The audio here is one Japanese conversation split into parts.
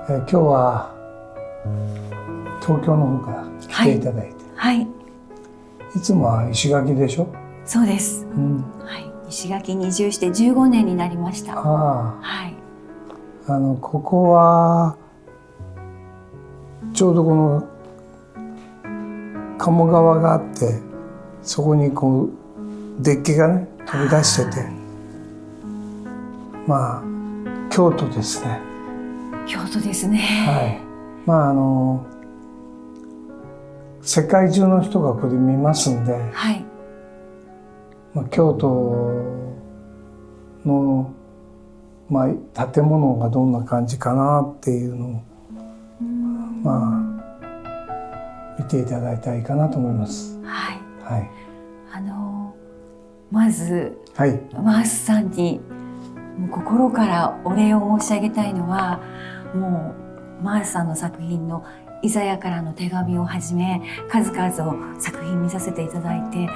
今日は東京の方から来ていただいて、はい、いつもは石垣でしょ？そうです、はい、石垣に移住して15年になりました。はい、ここはちょうどこの鴨川があって、そこにこうデッキがね飛び出してて、まあ京都ですね。京都ですね。はい。世界中の人がこれ見ますんで、はい。京都の、建物がどんな感じかなっていうのを見ていただいたらいいかなと思います。はい。はい。まず、はい、マースさんに心からお礼を申し上げたいのは、もうマースさんの作品のイザヤからの手紙をはじめ数々を作品見させていただいて、もう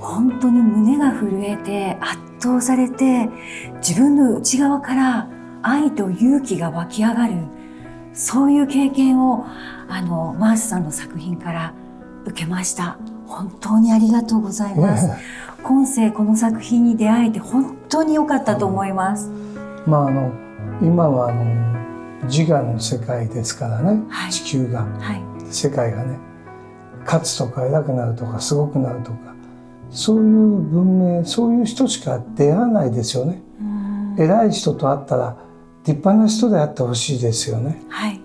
本当に胸が震えて圧倒されて、自分の内側から愛と勇気が湧き上がる、そういう経験をマースさんの作品から受けました。本当にありがとうございます。今世この作品に出会えて本当に良かったと思います。今は自我の世界ですからね、はい、地球が、はい、世界がね、勝つとか偉くなるとかすごくなるとか、そういう文明、そういう人しか出会わないですよね。偉い人と会ったら立派な人であってほしいですよね。はい、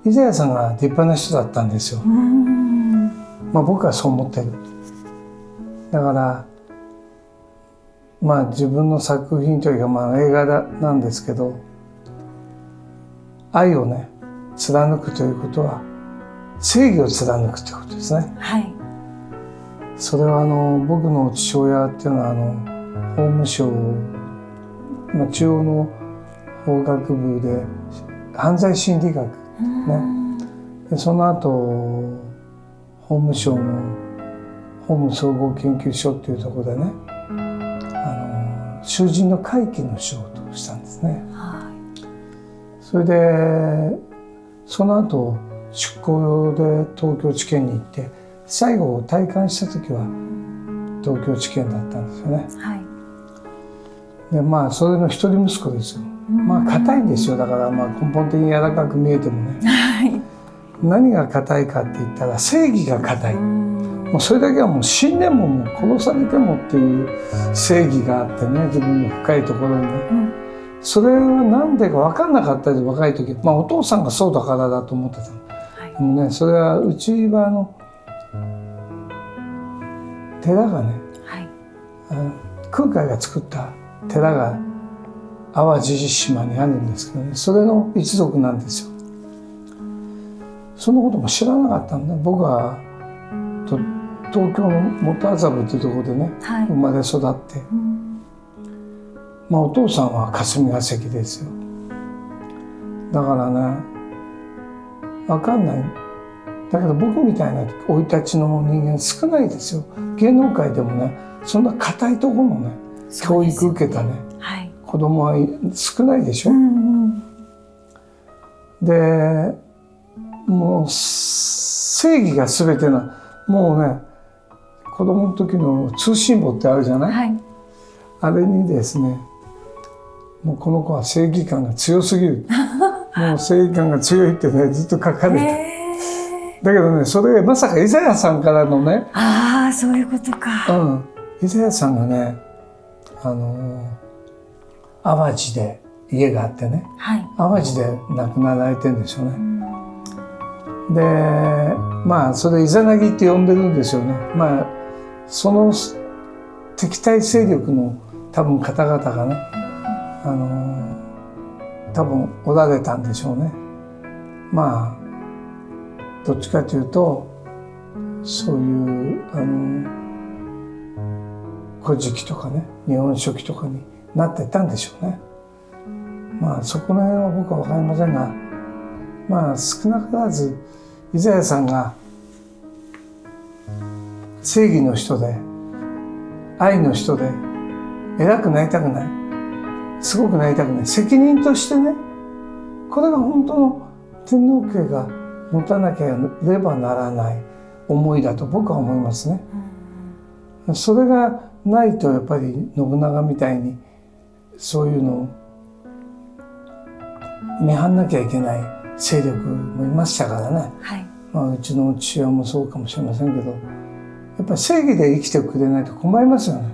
イザヤさんが立派な人だったんですよ。僕はそう思ってる。だから自分の作品というか、映画なんですけど、愛をね貫くということは正義を貫くということですね。はい、それは僕の父親っていうのは法務省、中央の法学部で犯罪心理学ね、でその後法務省の法務総合研究所っていうところでね、囚人の回帰の仕事をしたんですね。はい、それでその後出向で東京地検に行って、最後退官した時は東京地検だったんですよね。はい、でそれの一人息子ですよ。硬いんですよ。だから根本的に柔らかく見えてもね、はい、何が硬いかって言ったら正義が硬い。もうそれだけはもう死んでも殺されてもっていう正義があってね、自分の深いところにね、それは何でか分かんなかったです。若い時、お父さんがそうだからだと思ってたの。はい、でもね、それはうちは寺がね、はい、空海が作った寺が淡路島にあるんですけどね、それの一族なんですよ。そのことも知らなかったんで、僕は東京の元麻布っていうところでね、はい、生まれ育って、お父さんは霞が関ですよ。だからね、分かんない。だけど僕みたいな生い立ちの人間少ないですよ。芸能界でもね、そんな固いところのね、教育受けたね、はい、子供は少ないでしょ。で、もう正義が全てな、もうね、子供の時の通信簿ってあるじゃない、はい、あれにですね、もうこの子は正義感が強すぎるもう正義感が強いってね、ずっと書かれて、だけどね、それまさかイザヤさんからのね、そういうことか。イザヤさんがね、淡路で家があってね、はい、淡路で亡くなられてるんですよね。で、それイザナギって呼んでるんですよね。その敵対勢力の多分方々がね、多分おられたんでしょうね。どっちかというとそういう古事記とかね、日本書紀とかになってたんでしょうね。そこら辺は僕は分かりませんが、少なからずイザヤさんが正義の人で愛の人で偉くなりたくない、すごくなりたくない、責任としてねこれが本当の天皇家が持たなければならない思いだと僕は思いますね。それがないとやっぱり信長みたいにそういうのを見張んなきゃいけない勢力もいましたからね、はい、うちの父親もそうかもしれませんけど、やっぱり正義で生きてくれないと困りますよね。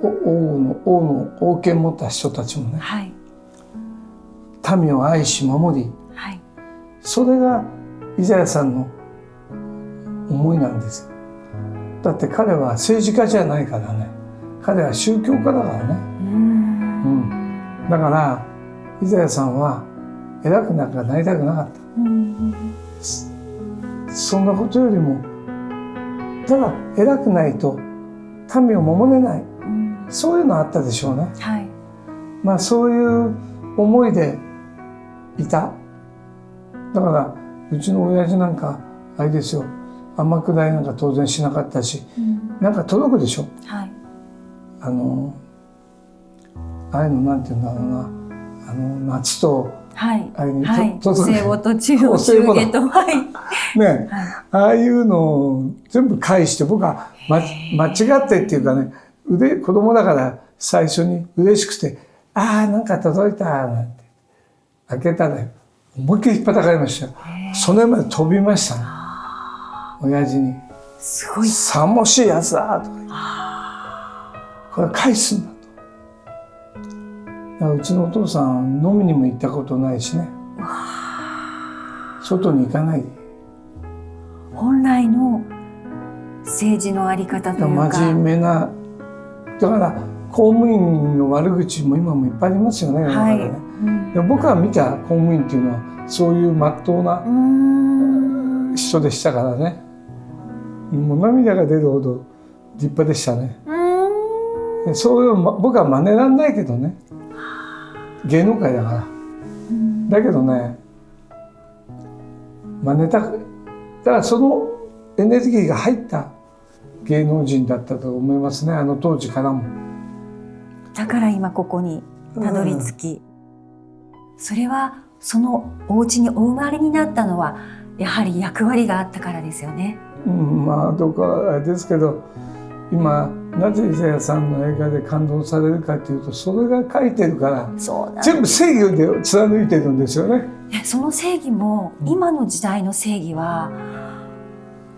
王権持った人たちもね、はい、民を愛し守り、はい、それがイザヤさんの思いなんですよ。だって彼は政治家じゃないからね、彼は宗教家だからね。だからイザヤさんは偉くなんかなりたくなかった。そんなことよりもただ偉くないと民を守れない、そういうのあったでしょうね。はい、そういう思いでいた。だからうちの親父なんかあれですよ、天下りなんか当然しなかったし、なんか届くでしょ。はい、ああいうのなんて言うんだろうな、夏とあれにお歳暮と中央中下と、ね、ああいうのを全部返して、僕は間違ってっていうかね、子供だから最初に嬉しくて、なんか届いたなんて開けたら思いっきり引っ叩かれましたよ。その辺まで飛びましたね、親父に。すごいさもしいやつだとか言って、これ返すんだと。うちのお父さん飲みにも行ったことないしね、外に行かない。本来の政治のあり方というか、真面目な、だから公務員の悪口も今もいっぱいありますよね、世の中でね。でも僕が見た公務員っていうのはそういう真っ当な人でしたからね。もう涙が出るほど立派でしたね。そういう僕は真似らんないけどね、芸能界だから。だけどね、真似た、だからそのエネルギーが入った芸能人だったと思いますね、あの当時からも。だから今ここにたどり着き、それはそのお家にお生まれになったのはやはり役割があったからですよね。どうかあれですけど、今なぜイザヤさんの映画で感動されるかというと、それが書いてるから全部正義で貫いてるんですよね。その正義も、今の時代の正義は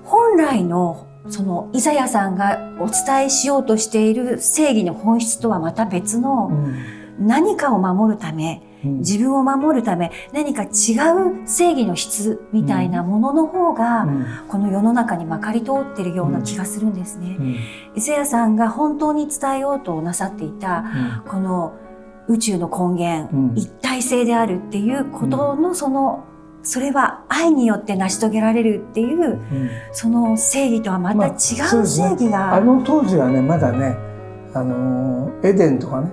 本来のそのイザヤさんがお伝えしようとしている正義の本質とはまた別の、何かを守るため、自分を守るため何か違う正義の質みたいなものの方が、この世の中にまかり通ってるような気がするんですね。イザヤさんが本当に伝えようとなさっていた、この宇宙の根源、一体性であるっていうことのそれは愛によって成し遂げられるっていう、その正義とはまた違う正義が、あの当時はね、まだね、エデンとかね、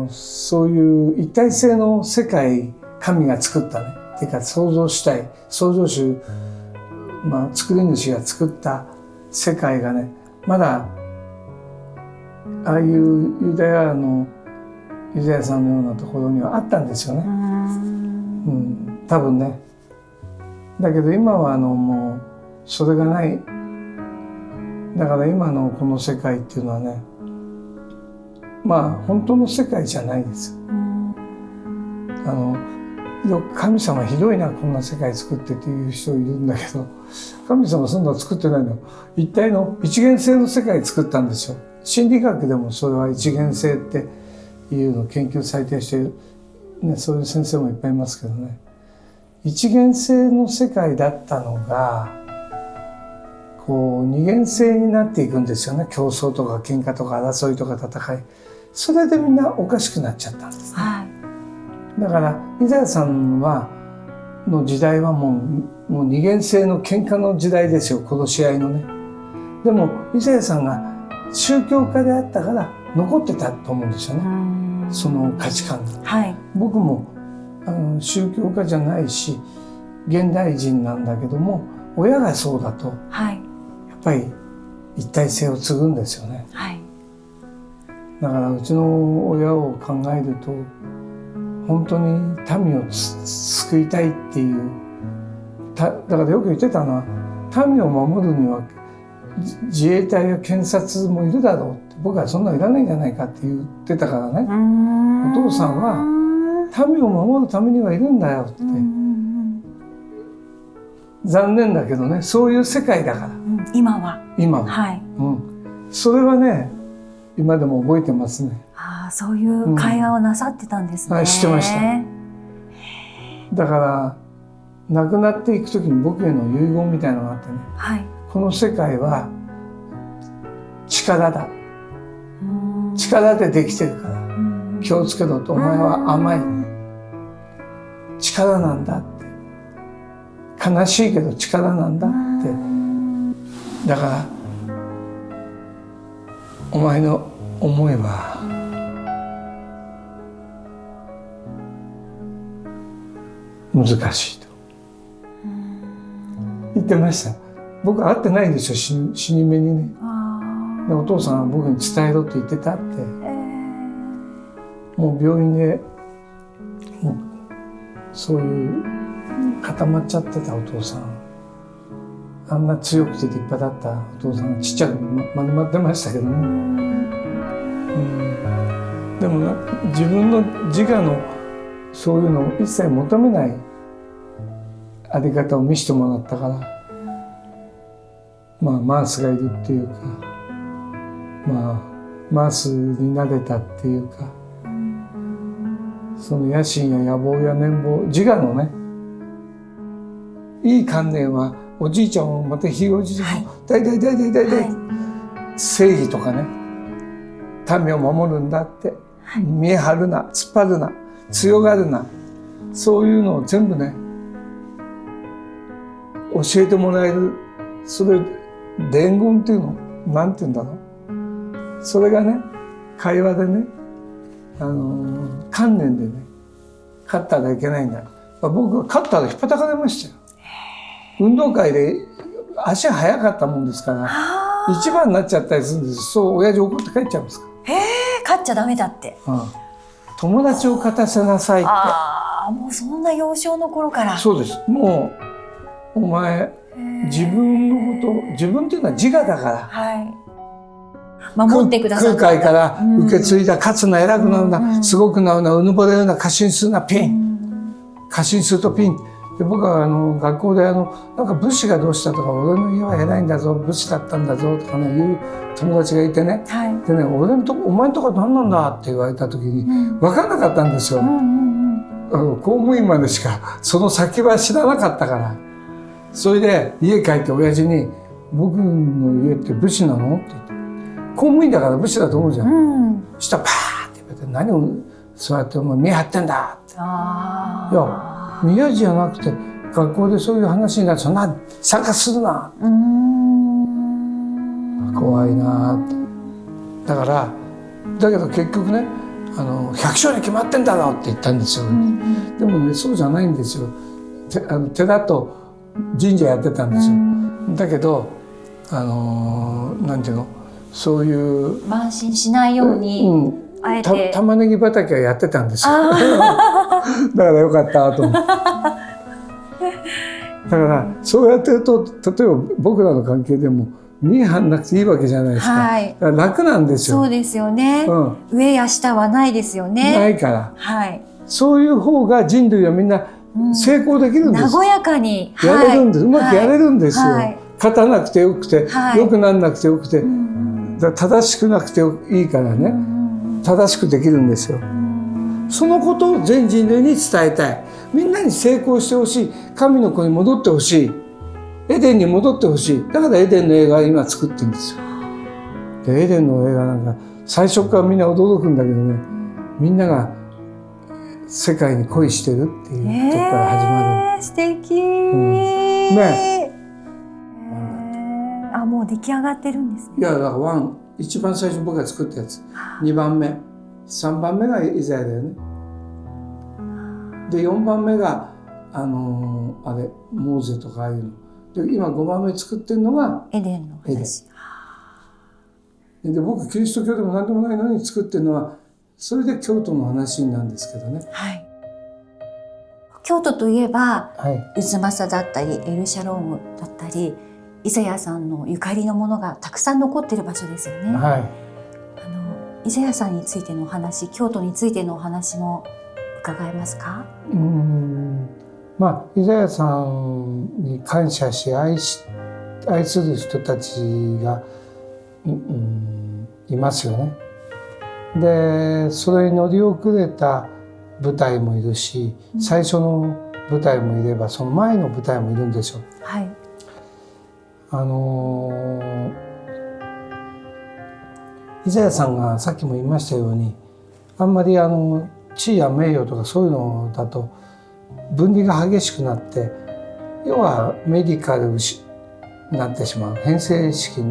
そういう一体性の世界、神が作ったね、てか創造主、作り主が作った世界がね、まだああいうユダヤのユダヤさんのようなところにはあったんですよね。多分ね。だけど今はもうそれがない。だから今のこの世界っていうのはね、本当の世界じゃないです。よく神様ひどいな、こんな世界作ってっていう人いるんだけど、神様そんなの作ってないの。一体の一元性の世界作ったんですよ。心理学でもそれは一元性っていうのを研究されてしてる、そういう先生もいっぱいいますけどね。一元性の世界だったのが二元性になっていくんですよね。競争とか喧嘩とか争いとか戦い、それでみんなおかしくなっちゃったんですね。だからイザヤさんの時代はもう二元性の喧嘩の時代ですよ、殺し合いのね。でもイザヤさんが宗教家であったから残ってたと思うんですよね、その価値観が。僕も宗教家じゃないし現代人なんだけども、親がそうだと、やっぱり一体性を継ぐんですよね。だからうちの親を考えると、本当に民を救いたいっていう、だからよく言ってたのは、民を守るには自衛隊や検察もいるだろうって、僕はそんなのいらないんじゃないかって言ってたからね、お父さんは民を守るためにはいるんだよって。残念だけどね、そういう世界だから、今は、はい、それはね今でも覚えてますね。そういう会話をなさってたんですね。はい、知ってました。だから亡くなっていく時に僕への遺言みたいなのがあってね、この世界は力だ、力でできてるから気をつけろと、お前は甘い力なんだって、悲しいけど力なんだって、だからお前の思いは難しいと言ってました。僕は会ってないんですよ、死に目にね。でお父さんは僕に伝えろって言ってたって、もう病院でもうそういう固まっちゃってたお父さん、あんな強くて立派だったお父さんがちっちゃく丸まってましたけどね、でも自分の自我のそういうのを一切求めないあり方を見せてもらったから、マースがいるっていうか、マースになれたっていうか、その野心や野望や念望、自我のねいい観念はおじいちゃんもまたひいおじいちゃんも大正義とかね、民を守るんだって、見え張るな、突っ張るな、強がるな、そういうのを全部ね教えてもらえる、それ伝言っていうの、なんて言うんだろう、それがね会話でね、観念でね、勝ったらいけないんだ。僕は勝ったらひっぱたかれましたよ。運動会で足速かったもんですから一番になっちゃったりするんです。そう親父怒って帰っちゃうんですか。勝っちゃダメだって、友達を勝たせなさいって。もうそんな幼少の頃から。そうです。もうお前自分のこと、自分っていうのは自我だから、守ってくださった空海から受け継いだ、勝つな、偉くなるな、すごくなるな、うぬぼれるな、過信するな、ピン、過信するとピンで、僕は学校でなんか武士がどうしたとか、俺の家は偉いんだぞ、武士だったんだぞとかね言う友達がいてね、でね、お前んとこは何なんだって言われた時に分からなかったんですよ。公務員までしかその先は知らなかったから。それで家帰って親父に「僕の家って武士なの?」って言って、公務員だから武士だと思うじゃん。そしたらパーって言われて「何をそうやってお前見張ってんだ」って。いや宮地じゃなくて学校でそういう話になってそんな参加するな。怖いなって。だけど結局ね百姓に決まってんだろって言ったんですよ。でもねそうじゃないんですよ。寺と神社やってたんですよ。だけどなんていうの、そういう慢心しないように、あえて玉ねぎ畑はやってたんですよ。だからよかったと思って。だからそうやってると、例えば僕らの関係でも見え張んなくていいわけじゃないですか。だから楽なんですよ。そうですよね。上や下はないですよね。ないから。そういう方が人類はみんな成功できるんです。和やかにやれるんです。うまくやれるんですよ。勝たなくてよくて、良くなんなくてよくて、正しくなくていいからね、正しくできるんですよ。そのことを全人類に伝えたい。みんなに成功してほしい。神の子に戻ってほしい。エデンに戻ってほしい。だからエデンの映画を今作ってるんですよ。でエデンの映画なんか最初からみんな驚くんだけどね、みんなが世界に恋してるっていうとこから始まる。素敵。もう出来上がってるんですね。いやだから一番最初僕が作ったやつ、2番目3番目がイザヤだよね。で4番目があれモーゼとかああいうので、今5番目作ってるのがエデンの話。で僕キリスト教でも何でもないのに作ってるのはそれで京都の話なんですけどね。京都といえば、はい、渦政だったりエルシャロームだったりイザヤさんのゆかりのものがたくさん残っている場所ですよね。はい、イザヤさんについてのお話、京都についてのお話も伺えますか？まあイザヤさんに感謝し愛する人たちが、いますよね。でそれに乗り遅れた部隊もいるし、最初の部隊もいればその前の部隊もいるんですよ。はい、イザヤさんがさっきも言いましたように、あんまり地位や名誉とかそういうのだと分離が激しくなって、要はメディカルになってしまう、編成意識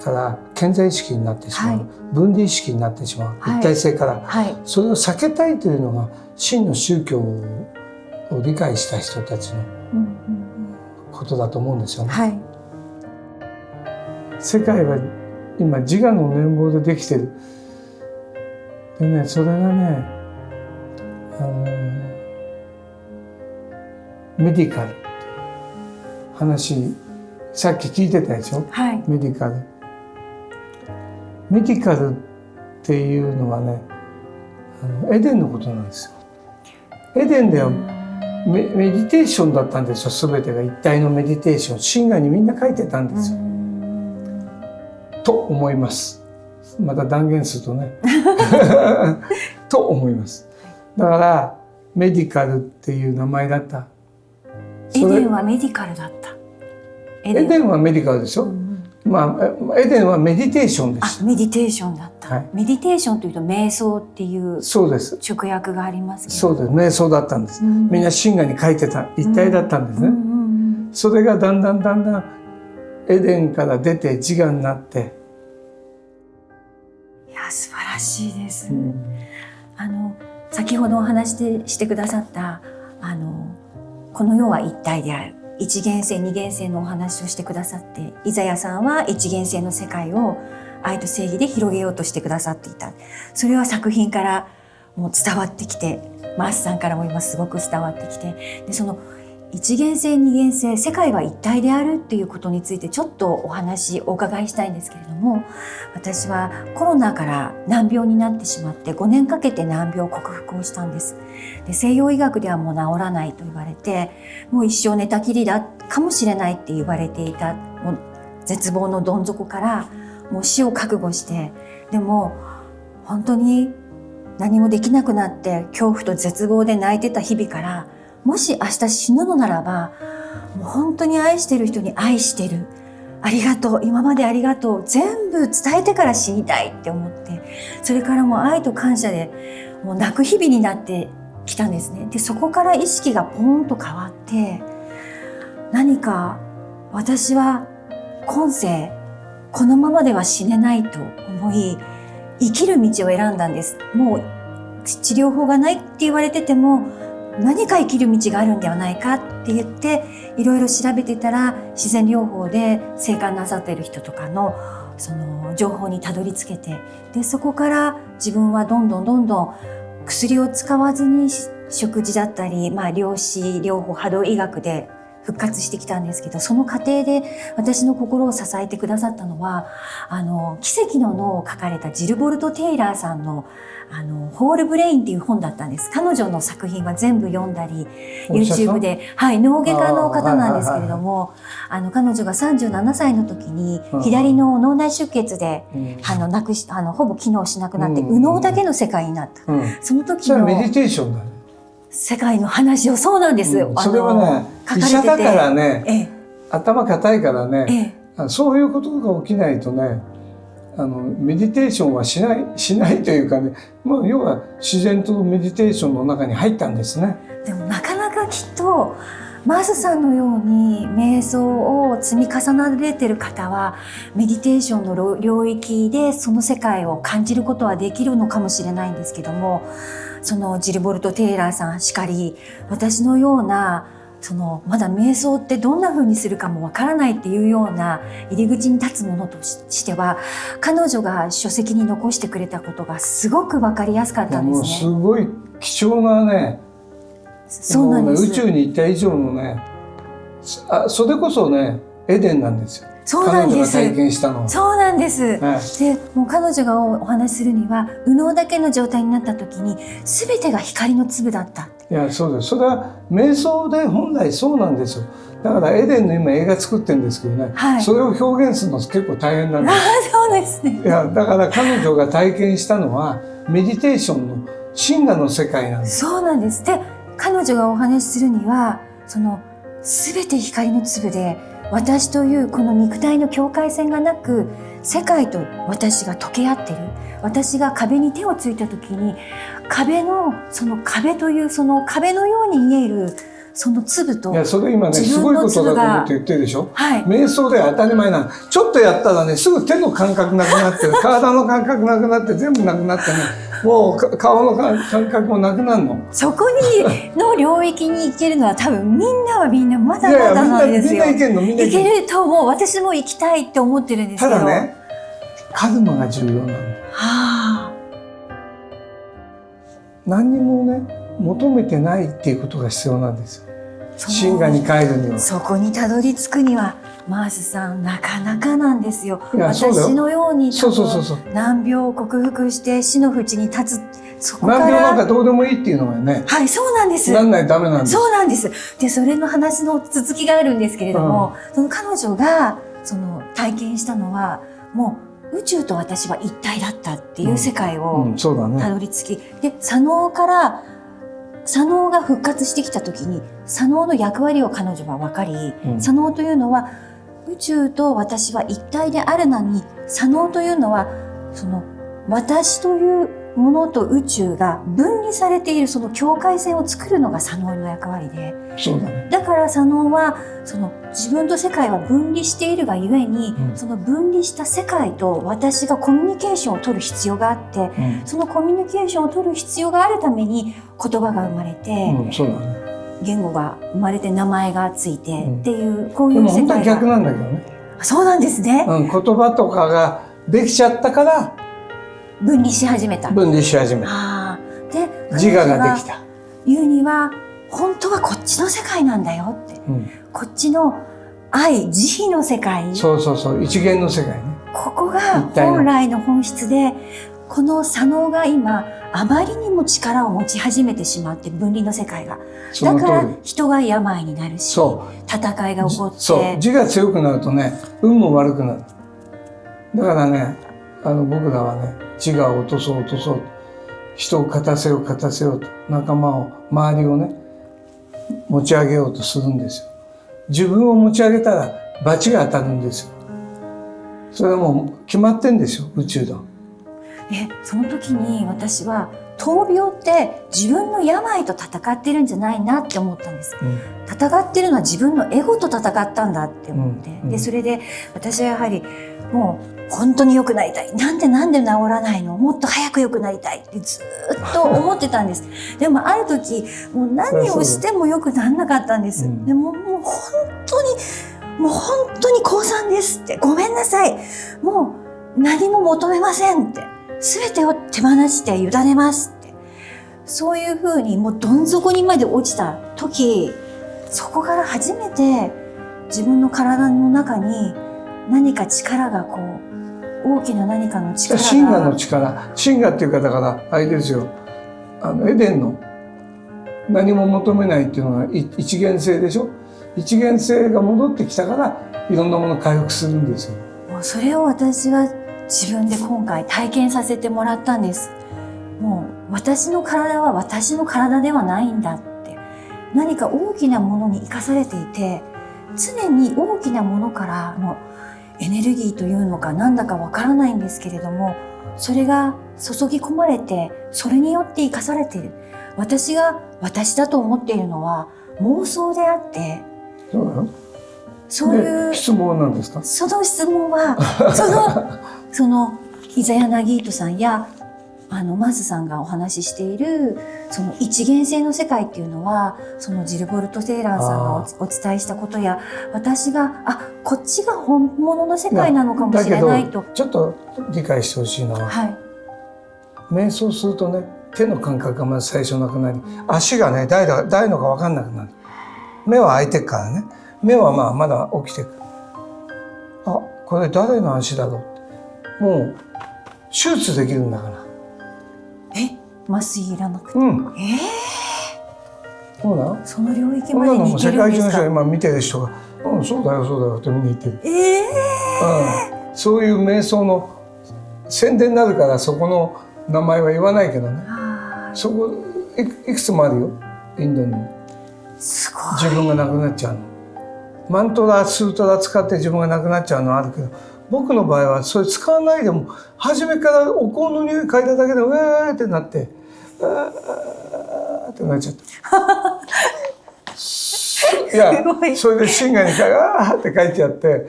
から顕在意識になってしまう、はい、分離意識になってしまう、はい、一体性から、はい、それを避けたいというのが真の宗教を理解した人たちのことだと思うんですよね。はい、世界は今自我の粘膨でできてる。でね、それがね、メディカルって話さっき聞いてたでしょ、はい、メディカルっていうのはね、エデンのことなんですよ。エデンではメディテーションだったんですよ。全てが一体のメディテーション、神話にみんな書いてたんですよと思います。また断言するとねと思います。だからメディカルっていう名前だった。エデンはメディカルだった。エデンはメディカルでしょ、まあエデンはメディテーションです。メディテーションだった、はい、メディテーションというと瞑想っていうそうです直訳がありますけど、そうです、瞑想だったんです、みんな神話に書いてた一体だったんですね、それがだんだんエデンから出て自我になって、いや素晴らしいです、先ほどお話してくださったこの世は一体である、一元性二元性のお話をしてくださって、イザヤさんは一元性の世界を愛と正義で広げようとしてくださっていた。それは作品からもう伝わってきて、マースさんからも今すごく伝わってきて、でその一元性二元性、世界は一体であるっていうことについてちょっとお伺いしたいんですけれども、私はコロナから難病になってしまって5年かけて難病を克服をしたんです。で西洋医学ではもう治らないと言われて、もう一生寝たきりだかもしれないって言われていた、もう絶望のどん底からもう死を覚悟して、でも本当に何もできなくなって恐怖と絶望で泣いてた日々から、もし明日死ぬのならば、もう本当に愛してる人に愛してる、ありがとう、今までありがとう、全部伝えてから死にたいって思って、それからもう愛と感謝でもう泣く日々になってきたんですね。でそこから意識がポーンと変わって、何か私は今世このままでは死ねないと思い、生きる道を選んだんです。もう治療法がないって言われてても、何か生きる道があるんではないかって言っていろいろ調べてたら、自然療法で生還なさっている人とかのその情報にたどり着けて、でそこから自分はどんどん薬を使わずに食事だったり、量子療法波動医学で復活してきたんですけど、その過程で私の心を支えてくださったのは、奇跡の脳を書かれたジルボルト・テイラーさんのホールブレインっていう本だったんです。彼女の作品は全部読んだり YouTube で、脳外科の方なんですけれども、彼女が37歳の時に左の脳内出血で、ほぼ機能しなくなって、右脳だけの世界になった、その時のそれはメディテーションだね、世界の話を。そうなんです、それはね、医者だからね、頭固いからね、そういうことが起きないとね、メディテーションはしないというかね、要は自然とメディテーションの中に入ったんですね。でもなかなかきっとマースさんのように瞑想を積み重ねれてる方は、メディテーションの領域でその世界を感じることはできるのかもしれないんですけども、そのジルボルト・テイラーさんしかり、私のようなまだ瞑想ってどんな風にするかもわからないっていうような入り口に立つものとしては、彼女が書籍に残してくれたことがすごくわかりやすかったんですね。もうすごい貴重なね、そうなんです。宇宙に行った以上のね、それこそねエデンなんですよ。そうなんです。彼女が体験したのは。そうなんです。はい、でもう彼女がお話しするには、右脳だけの状態になった時に全てが光の粒だった。いやそうです。それは瞑想で本来そうなんですよ。だからエデンの今映画作ってるんですけどね、はい、それを表現するの結構大変なんです。そうですね。いやだから彼女が体験したのはメディテーションの真我の世界なんです。そうなんです。で彼女がお話しするには、その全て光の粒で、私というこの肉体の境界線がなく、世界と私が溶け合ってる。私が壁に手をついた時に、その壁というその壁のように見えるその粒と、いやそれ今ねすごいことだと思って言ってるでしょ、はい、瞑想では当たり前なの。ちょっとやったらねすぐ手の感覚なくなって体の感覚なくなって全部なくなってね、もう顔の感覚もなくなるの。そこの領域に行けるのは多分みんなまだまだなんですよ。みんな行けるの。みんな行けると思う。私も行きたいって思ってるんですけど。ただね、カルマが重要なの。はあ、何にもね求めてないっていうことが必要なんですよ。真我に帰るには。そこにたどり着くにはマースさんなかなかなんですよ。私のように難病を克服して死の淵に立つ、そこから難病なんかどうでもいいっていうのはね、はい、そうなんです。なんないとダメなんです。そうなんです。でそれの話の続きがあるんですけれども、その彼女がその体験したのは、もう宇宙と私は一体だったっていう世界をたどり着き、で左脳が復活してきた時に左脳の役割を彼女は分かり、左脳というのは宇宙と私は一体であるのに、左脳というのはその私というものと宇宙が分離されているその境界線を作るのが左脳の役割で、そうだね。だから左脳はその自分と世界は分離しているがゆえに、その分離した世界と私がコミュニケーションを取る必要があって、そのコミュニケーションを取る必要があるために言葉が生まれて、そうだね、言語が生まれて名前がついてっていう、こういう世界が。でも本当は逆なんだけどね。そうなんですね。言葉とかができちゃったから分離し始めた。で、自我ができた。言うには本当はこっちの世界なんだよって、こっちの愛、慈悲の世界。そう一元の世界ね。ここが本来の本質で、この左脳が今あまりにも力を持ち始めてしまって、分離の世界が。だから人が病になるし、戦いが起こって。自我強くなるとね、運も悪くなる。だからね、僕らはね、自我を落とそう。人を勝たせようと、仲間を、周りをね、持ち上げようとするんですよ。自分を持ち上げたら罰が当たるんですよ。それはもう決まってんですよ、宇宙だ。その時に私は、闘病って自分の病と戦ってるんじゃないなって思ったんです。戦ってるのは自分のエゴと戦ったんだって思って。で、それで私はやはりもう本当に良くなりたい。なんで治らないの？もっと早く良くなりたいってずっと思ってたんです。でもある時、もう何をしても良くならなかったんです。でももう本当に降参ですって。ごめんなさい。もう何も求めませんって。すべてを手放して委ねますって。そういうふうにもうどん底にまで落ちた時、そこから初めて自分の体の中に何か力が大きな何かの力が。真我の力。真我っていうかだからあれですよ。エデンの何も求めないっていうのが一元性でしょ。一元性が戻ってきたからいろんなものを回復するんですよ。もうそれを私は自分で今回体験させてもらったんです。もう私の体は私の体ではないんだって。何か大きなものに生かされていて、常に大きなものからのエネルギーというのかなんだかわからないんですけれども、それが注ぎ込まれて、それによって生かされている。私が私だと思っているのは妄想であって、そういう質問なんですか？その質問はそのイザヤ・ナギートさんやマースさんがお話ししているその一元性の世界っていうのは、そのジルボルト・テイラーさんがお伝えしたことや、私がこっちが本物の世界なのかもしれないと。ちょっと理解してほしいのは、瞑想するとね、手の感覚がまず最初なくなり、足がね誰のか分かんなくなる。目は開いてるからね、目はまだ起きてる。あ、これ誰の足だろう。もう手術できるんだから。麻酔いらなくて。そうなの。その領域までに行けるんですか。世界中の人が今見てる人が「そうだよそうだよ」ってみんな言ってる。そういう瞑想の宣伝になるからそこの名前は言わないけどね。そこいくつもあるよ、インドに。すごい。自分がなくなっちゃうの。マントラスートラ使って自分がなくなっちゃうのはあるけど、僕の場合はそれ使わないでも初めからお香の匂い嗅いだだけでウェーってなってってなっちゃった。いや、それで心外にって書いちゃってっ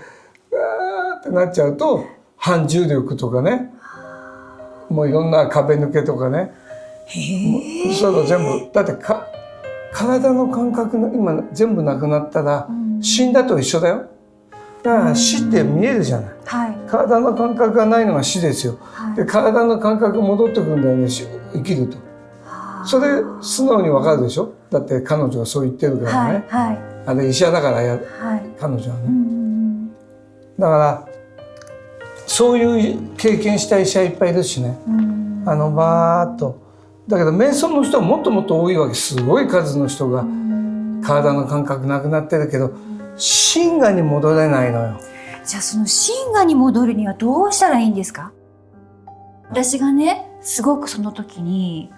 てなっちゃうと、反重力とかね、もういろんな壁抜けとかね、そういうの全部だって体の感覚の今全部なくなったら死んだと一緒だよ。だから死って見えるじゃない、体の感覚がないのが死ですよ、で体の感覚戻ってくるんだよね、生きると。それ素直にわかるでしょ。だって彼女がそう言ってるからね、あれ医者だから彼女はね、だからそういう経験した医者いっぱいいるしね、バーッと。だけど瞑想の人はもっともっと多いわけ。すごい数の人が体の感覚なくなってるけど真我に戻れないのよ。じゃあその真我に戻るにはどうしたらいいんですか。私がねすごくその時に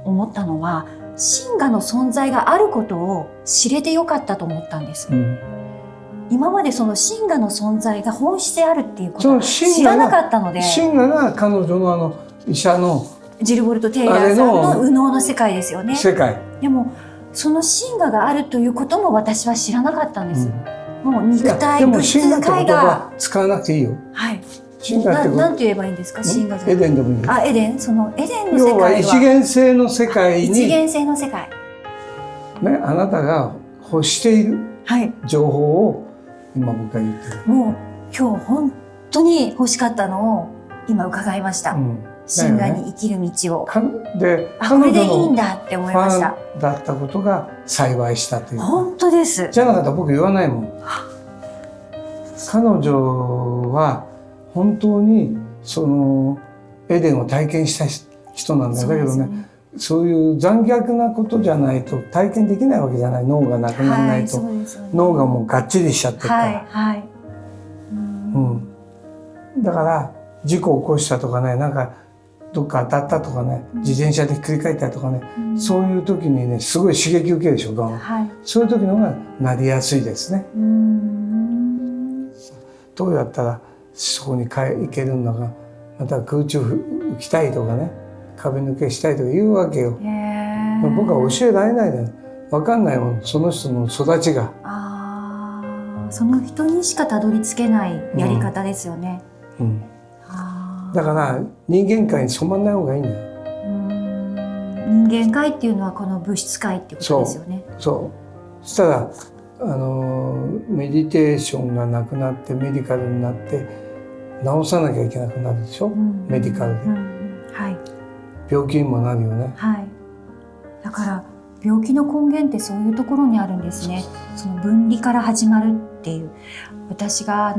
思ったのは、真我の存在があることを知れてよかったと思ったんです、今までその真我の存在が本質であるっていうことを知らなかったので。真我が彼女の医者のジルボルト・テイラーさんの右脳の世界ですよね。世界。でもその真我があるということも私は知らなかったんです、もう肉体物質界が使わなくていいよ。真我ってなんて言えばいいんですか。真我じゃエデンでもいいよ。エデン、そのエデンの世界は要は一元性の世界に、一元性の世界ね、あなたが欲している情報を今僕が言ってる。もう今日本当に欲しかったのを今伺いました、真我に生きる道を。で、これでいいんだって思いました。ファンだったことが幸いしたという。本当です。じゃなかったら僕言わないもん。彼女は本当にそのエデンを体験した人なんだよ。だけどね、そういう残虐なことじゃないと体験できないわけじゃない。脳がなくならないと、脳がもうがっちりしちゃってるから。だから事故を起こしたとかね、なんかどっか当たったとかね、自転車でひっくり返ったとかね、そういう時にねすごい刺激受けるでしょ、そういう時の方がなりやすいですね。どうやったらそこに行けるのか、また空中浮きたいとかね、壁抜けしたいとか言うわけよ。僕は教えられないで、分かんないもん、その人の育ちが。その人にしかたどり着けないやり方ですよね。だから人間界に染まんない方がいいんだよ。人間界っていうのはこの物質界ってことですよね。そしたらメディテーションがなくなってメディカルになって治さなきゃいけなくなるでしょ、メディカルで、病気にもなるよね。だから病気の根源ってそういうところにあるんですね。その分離から始まるっていう。私が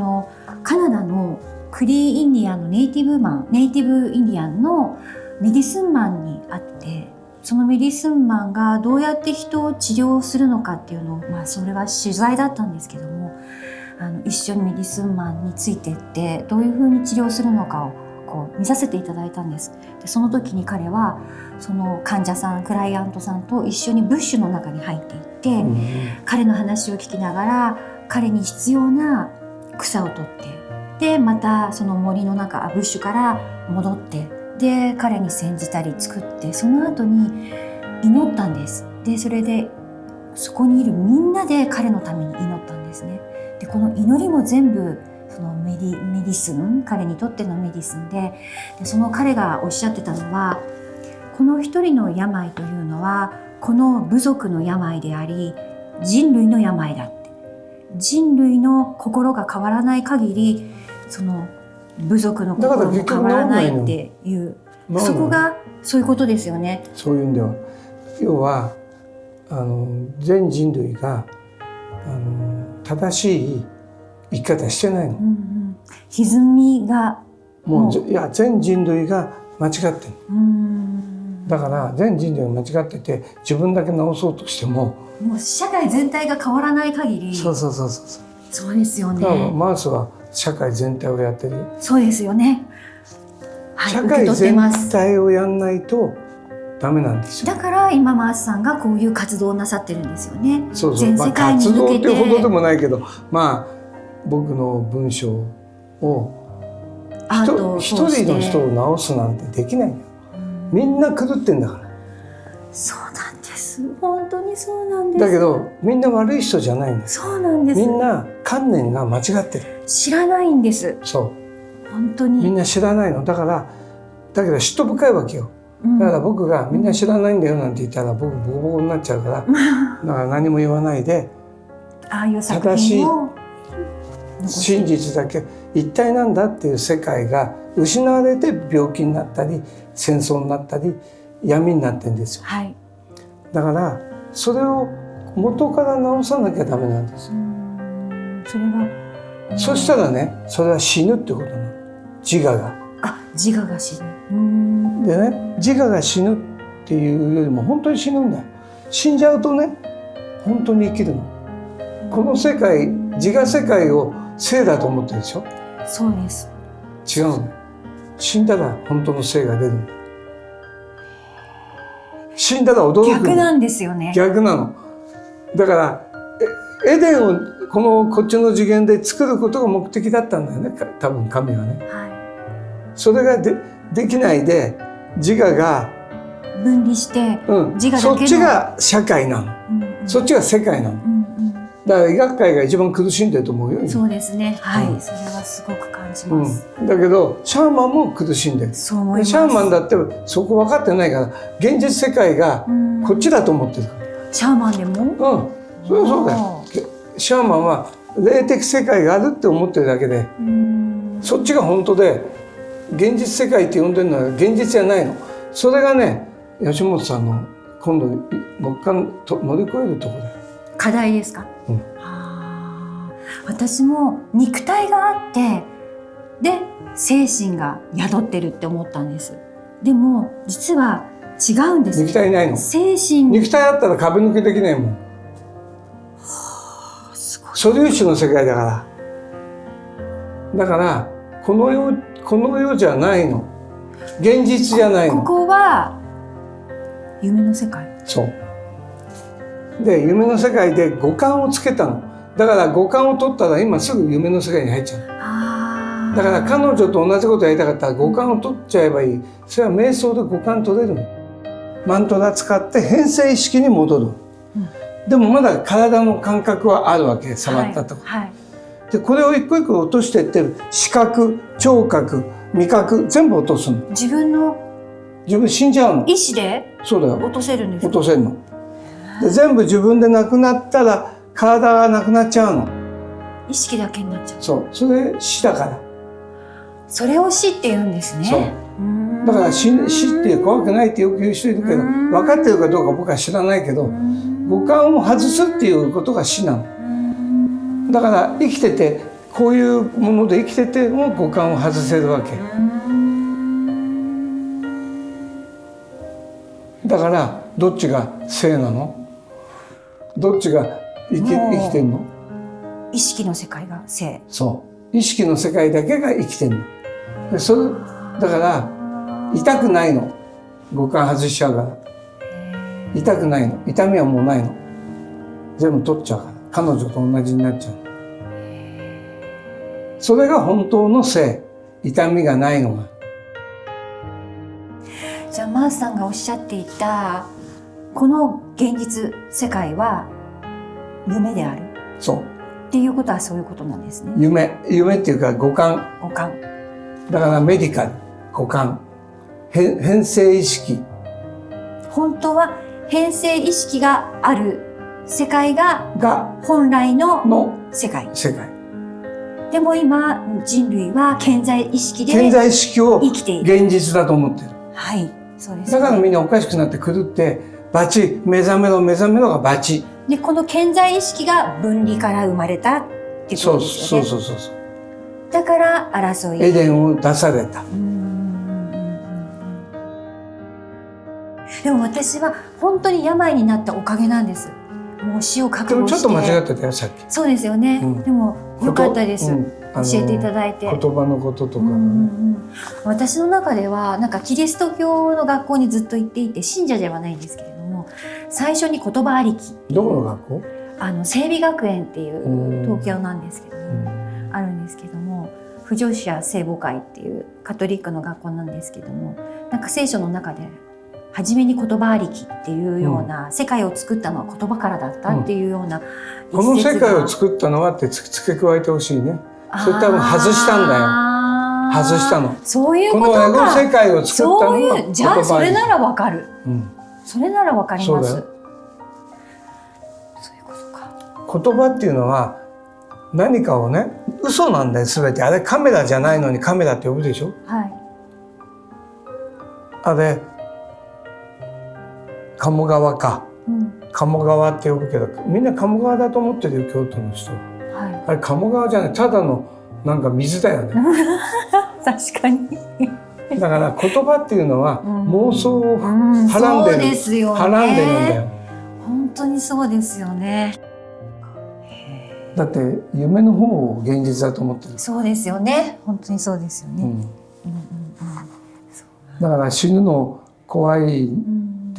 カナダのクリーインディアンのネイティブインディアンのメディスンマンに会って、そのメディスンマンがどうやって人を治療するのかっていうのを、それは取材だったんですけども、一緒にメディスンマンについていってどういうふうに治療するのかをこう見させていただいたんです。でその時に彼はその患者さん、クライアントさんと一緒にブッシュの中に入っていって、彼の話を聞きながら彼に必要な草を取って、でまたその森の中、ブッシュから戻って、で彼に煎じたり作って、その後に祈ったんです。でそれでそこにいるみんなで彼のために祈ったんですね。でこの祈りも全部そのメディスン、彼にとってのメディスンで、その彼がおっしゃってたのは、この一人の病というのはこの部族の病であり人類の病だって。人類の心が変わらない限りその部族の心も変わらないっていう。そこがそういうことですよね。そういうんでは、要は全人類が正しい生き方してないの。歪みがもういや全人類が間違ってる。だから全人類が間違ってて自分だけ直そうとしてもう社会全体が変わらない限り。そうですよね。だからマウスは社会全体をやってるよ。そうですよね。社会全体をやんないとダメなんですよ。だから今マースさんがこういう活動をなさってるんですよね。全世界に向けて、活動ってほどでもないけど、僕の文章を一人の人を直すなんてできないよ。みんな狂ってんだから。そうなんです。本当にそうなんです。だけどみんな悪い人じゃないんです。そうなんです。みんな観念が間違ってる。知らないんです。そう。本当に。みんな知らないの。だけど嫉妬深いわけよ。だから僕がみんな知らないんだよなんて言ったら僕ボコボコになっちゃうから、だから何も言わないで、正しい真実だけ一体なんだっていう世界が失われて病気になったり戦争になったり闇になってるんですよ。だからそれを元から直さなきゃダメなんです。そしたらね、それは死ぬってことなの。自我が。自我が死ぬ。でね、自我が死ぬっていうよりも本当に死ぬんだよ。死んじゃうとね、本当に生きるの。この世界、自我世界を生だと思ってるでしょ。そうです。違うのよ。死んだら本当の生が出るんだよ。死んだら驚く。逆なんですよね。逆なの。だからエデンをこっちの次元で作ることが目的だったんだよね、多分神はね。それができないで自我が分離して、自我だけのそっちが社会なの、そっちが世界なの、だから医学界が一番苦しんでると思うよ。そうですね、それはすごく感じます、だけどシャーマンも苦しんでる。そう思います。シャーマンだってそこ分かってないから現実世界がこっちだと思ってるから、シャーマンでもそうだよ。シャーマンは霊的世界があるって思ってるだけで、そっちが本当で現実世界って呼んでるのは現実じゃないの。それがね、吉本さんの今度乗り越えるところだよ。課題ですか。私も肉体があってで精神が宿ってるって思ったんです。でも実は違うんです。肉体ないの。精神。肉体あったら壁抜けできないもん。素粒子の世界だから。だからこの世じゃないの。現実じゃないの。ここは夢の世界。そうで、夢の世界で五感をつけたの。だから五感を取ったら今すぐ夢の世界に入っちゃう。だから彼女と同じことやりたかったら五感を取っちゃえばいい。それは瞑想で五感取れるの。マントラ使って変性意識に戻る、でもまだ体の感覚はあるわけ。触ったと、でこれを一個一個落としていってる。視覚、聴覚、味覚全部落とすの。自分死んじゃうの。意思でそうだよ。落とせるんですか。落とせるの。で全部自分でなくなったら体がなくなっちゃうの。意識だけになっちゃう。そう。それ死だから。それを死って言うんですね。そう。だから死って怖くないってよく言う人いるけど、分かってるかどうか僕は知らないけど、五感を外すっていうことが死なの。だから生きててこういうもので生きてても五感を外せるわけ。だからどっちが生なの？どっちが生きてんの？意識の世界が生。そう。意識の世界だけが生きてんの。だから痛くないの。五感外しちゃうから。痛くないの。痛みはもうないの。全部取っちゃうから。彼女と同じになっちゃう。それが本当の生。痛みがないのが。じゃあマースさんがおっしゃっていたこの現実世界は夢である。そう。っていうことはそういうことなんですね。夢っていうか五感。五感。だからメディカル、五感、変性意識。本当は変性意識がある世界が本来の世界。でも今人類は健在意識で健在意識を現実だと思ってる。はい、そうです、だからみんなおかしくなって狂ってバチ目覚めろ目覚めろがバチでこの顕在意識が分離から生まれたっていうことですよね。そうだから争いエデンを出された。でも私は本当に病になったおかげなんです。もう死を覚悟して。でもちょっと間違ってたよさっき。そうですよね、でもよかったです、教えていただいて。言葉のこととかね、私の中ではなんかキリスト教の学校にずっと行っていて、信者ではないんですけれども、最初に言葉ありき。どこの学校？整備学園っていう東京なんですけども、あるんですけども、不女子や聖母会っていうカトリックの学校なんですけども、なんか聖書の中で初めに言葉ありきっていうような、世界を作ったのは言葉からだったっていうような、この世界を作ったのはって付け加えてほしいね。それ多分外したんだよ。外したの。そういうことか。このエゴ世界を作ったのは言葉ありき。じゃあそれならわかる、それならわかります。そういうことか。言葉っていうのは何かをね、嘘なんだよ全て。あれカメラじゃないのにカメラって呼ぶでしょ。はい。あれ鴨川か、鴨川って呼ぶけど、みんな鴨川だと思ってるよ京都の人。はい、あれ鴨川じゃない、ただのなんか水だよね。確かに。だから言葉っていうのは妄想をはらんでる、はらんでるんだよ。本当にそうですよね。だって夢の方を現実だと思ってる。そうですよね。本当にそうですよね。だから死ぬの怖いっ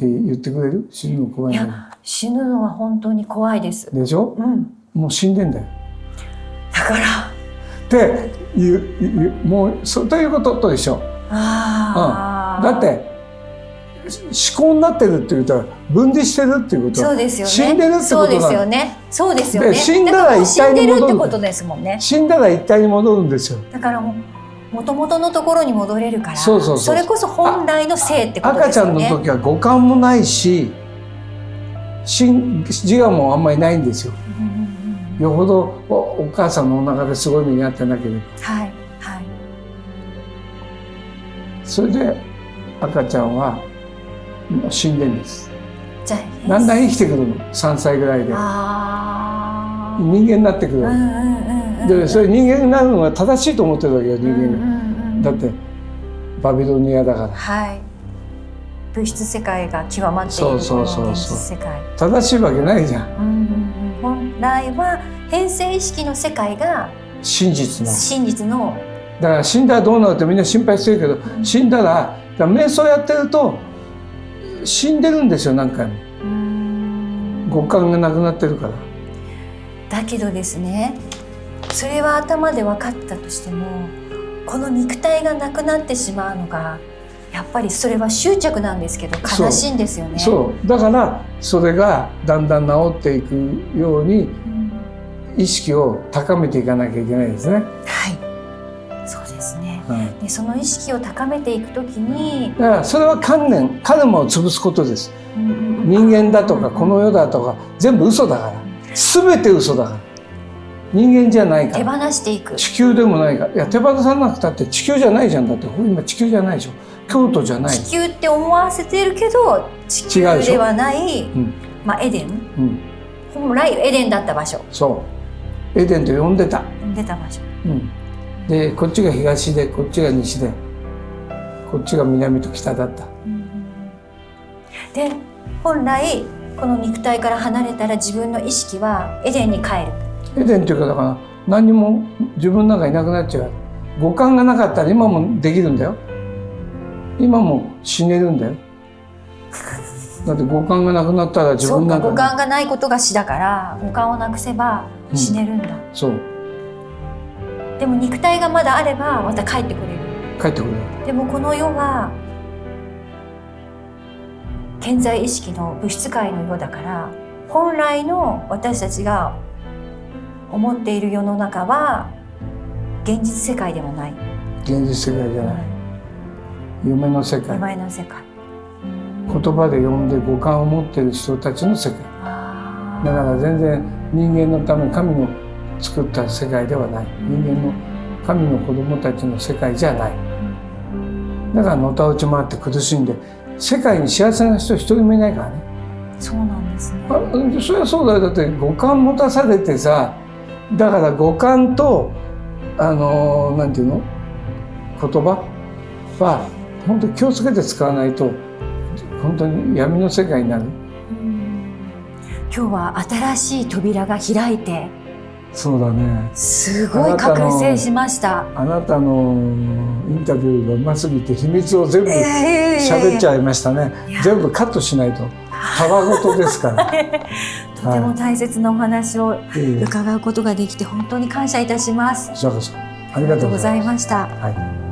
て言ってくれる？死ぬの怖いの？いや、死ぬのは本当に怖いです。でしょ？もう死んでんだよ。だから。ってもうということと一緒。だって思考になってるって言ったら分離してるっていうことは、そうですよね、死んでるってことそうですよね。そうですよね。死んだら一体に戻るってことですもんね。死んだら一体に戻るんですよ。だからもともとのところに戻れるから、それこそ本来の性ってことですよね。赤ちゃんの時は五感もないし自我もあんまりないんですよ。よほどお母さんのお腹ですごい目に遭ってなければ。はいはい。それで赤ちゃんは死んでんです。じゃあだんだん生きてくるの、3歳ぐらいで。人間になってくる。でそれ人間になるのが正しいと思ってるわけよ、人間が。だってバビロニアだから。はい。物質世界が極まっている現実世界。正しいわけないじゃん。本来は変性意識の世界が真実の。だから死んだらどうなるってみんな心配してるけど、死んだら瞑想やってると死んでるんですよ、何回も。五感がなくなってるから。だけどですね、それは頭で分かったとしても、この肉体がなくなってしまうのがやっぱりそれは執着なんですけど悲しいんですよね。そうだからそれがだんだん治っていくように意識を高めていかなきゃいけないですね。はい、そうですね。でその意識を高めていくときに、だからそれはカルマを潰すことです。人間だとかこの世だとか全部嘘だから、全て嘘だから。人間じゃないから。手放していく。地球でもないから。いや手放さなくたって地球じゃないじゃん。だって今地球じゃないでしょ。京都じゃない。地球って思わせてるけど地球ではない、エデン、本来エデンだった場所。そうエデンと呼んでた。呼んでた場所。でこっちが東でこっちが西でこっちが南と北だった。で本来この肉体から離れたら自分の意識はエデンに帰る。エデンっていうかだから何にも自分の中いなくなっちゃう。五感がなかったら今もできるんだよ。今も死ねるんだよ。だって五感がなくなったら自分の中五感がないことが死だから、五感をなくせば死ねるんだ。そうでも肉体がまだあればまた帰ってくれる。帰ってくる。でもこの世は顕在意識の物質界の世だから、本来の私たちが思っている世の中は現実世界ではない。現実世界じゃない。夢の世界。夢の世界。言葉で呼んで五感を持っている人たちの世界。だから全然人間のため神の作った世界ではない。人間の神の子供たちの世界じゃない。だからのたうち回って苦しんで、世界に幸せな人一人もいないからね。そうなんですね。そりゃそうだよ。だって五感持たされてさ、だから五感となんていうの、言葉は本当に気をつけて使わないと本当に闇の世界になる。今日は新しい扉が開いて、そうだね、すごい覚醒しました。あなたのインタビューがうますぎて秘密を全部喋っちゃいましたね。全部カットしないと。たわごとですから。とても大切なお話を伺うことができて本当に感謝いたします。こちらこそありがとうございました。はい。